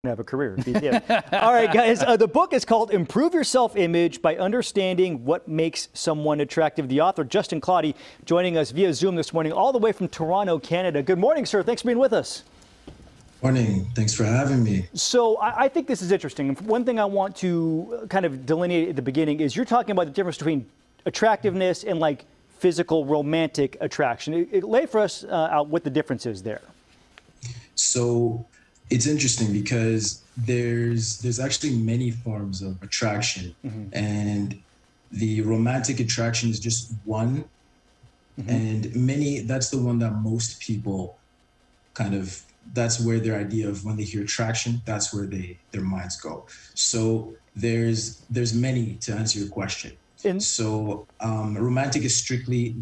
have a career if he did. All right, guys, the book is called Improve Your Self-Image by Understanding What Makes Someone Attractive. The author, Justin Claudy, joining us via Zoom this morning, all the way from Toronto, Canada. Good morning, sir. Thanks for being with us. Morning. Thanks for having me. So I think this is interesting. One thing I want to kind of delineate at the beginning is you're talking about the difference between attractiveness and like physical romantic attraction. Lay for us out what the difference is there. So it's interesting because there's actually many forms of attraction, and the romantic attraction is just one, and that's the one that most people kind of, that's where their idea of when they hear attraction, that's where their minds go. So there's many, to answer your question. So romantic is strictly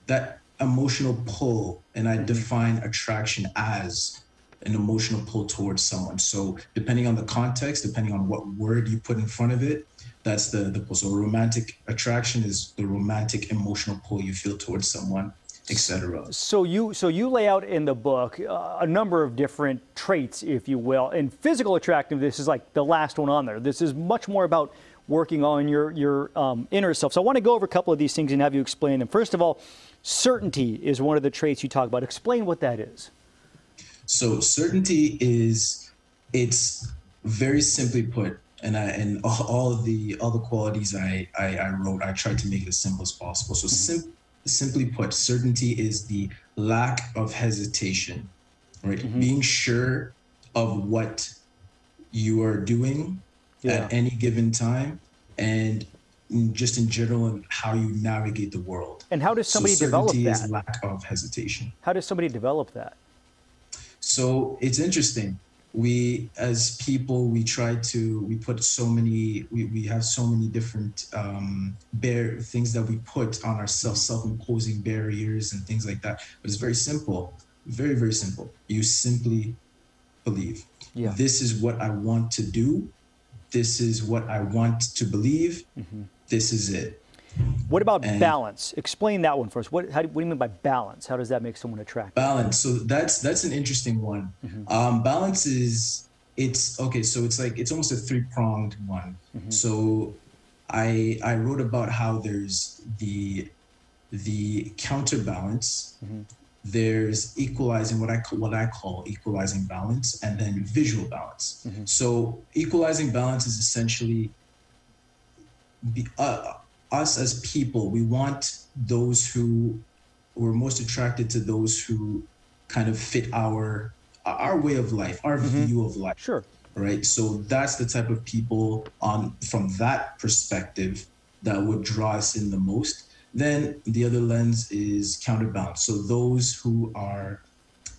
that emotional pull, and I define attraction as an emotional pull towards someone. So depending on the context, depending on what word you put in front of it, that's the pull. So romantic attraction is the romantic emotional pull you feel towards someone, etc. So you lay out in the book a number of different traits, if you will, and physical attractiveness is like the last one on there. This is much more about working on your inner self. So I want to go over a couple of these things and have you explain them. First of all, certainty is one of the traits you talk about. Explain what that is. So certainty it's very simply put, and all the qualities I wrote, I tried to make it as simple as possible. So simply put, certainty is the lack of hesitation, right? Being sure of what you are doing at any given time, and just in general, and how you navigate the world. And how does somebody develop that? Certainty is lack of hesitation. How does somebody develop that? So it's interesting. We, as people, we put so many, we have so many different things that we put on ourselves, self-imposing barriers and things like that. But it's very simple, very, very simple. You simply believe. This is what I want to do. This is what I want to believe. This is it. What about balance? Explain that one for us. What do you mean by balance? How does that make someone attractive? Balance. So that's an interesting one. Balance is, okay. So it's almost a three-pronged one. So I wrote about how there's the counterbalance. There's equalizing, what I call equalizing balance, and then visual balance. So equalizing balance is essentially us as people. We want those who we're most attracted to, those who kind of fit our way of life, our view of life. Sure. Right. So that's the type of people from that perspective that would draw us in the most. Then the other lens is counterbalance. So those who are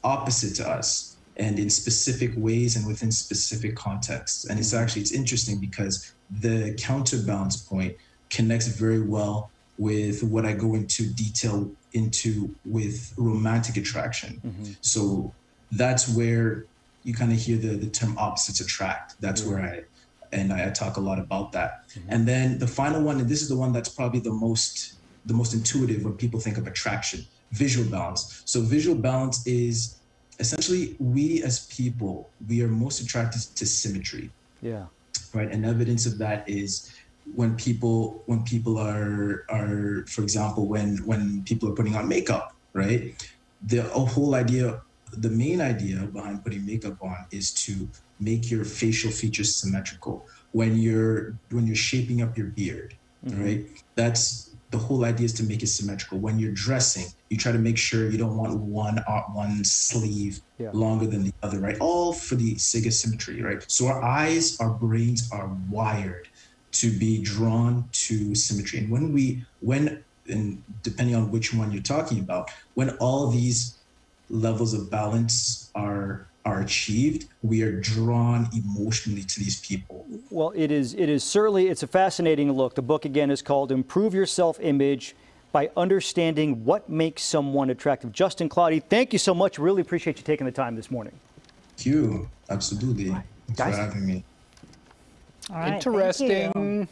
opposite to us, and in specific ways and within specific contexts. And it's interesting because the counterbalance point connects very well with what I go into detail with romantic attraction. So that's where you kind of hear the term opposites attract. That's where I talk a lot about that. And then the final one, and this is the one that's probably the most intuitive when people think of attraction, visual balance. So visual balance is essentially, we as people, we are most attracted to symmetry. Right. And evidence of that is when people are, for example, when people are putting on makeup, right? The main idea behind putting makeup on is to make your facial features symmetrical. When you're shaping up your beard, right? That's the whole idea, is to make it symmetrical. When you're dressing, you try to make sure you don't want one sleeve longer than the other, right? All for the sake of symmetry, right? So our eyes, our brains are wired to be drawn to symmetry. And and depending on which one you're talking about, when all these levels of balance are achieved, we are drawn emotionally to these people. Well, it's a fascinating look. The book, again, is called Improve Your Self-Image by Understanding What Makes Someone Attractive. Justin Claudy, thank you so much. Really appreciate you taking the time this morning. Thank you. Absolutely. Thanks for having me. All right, interesting.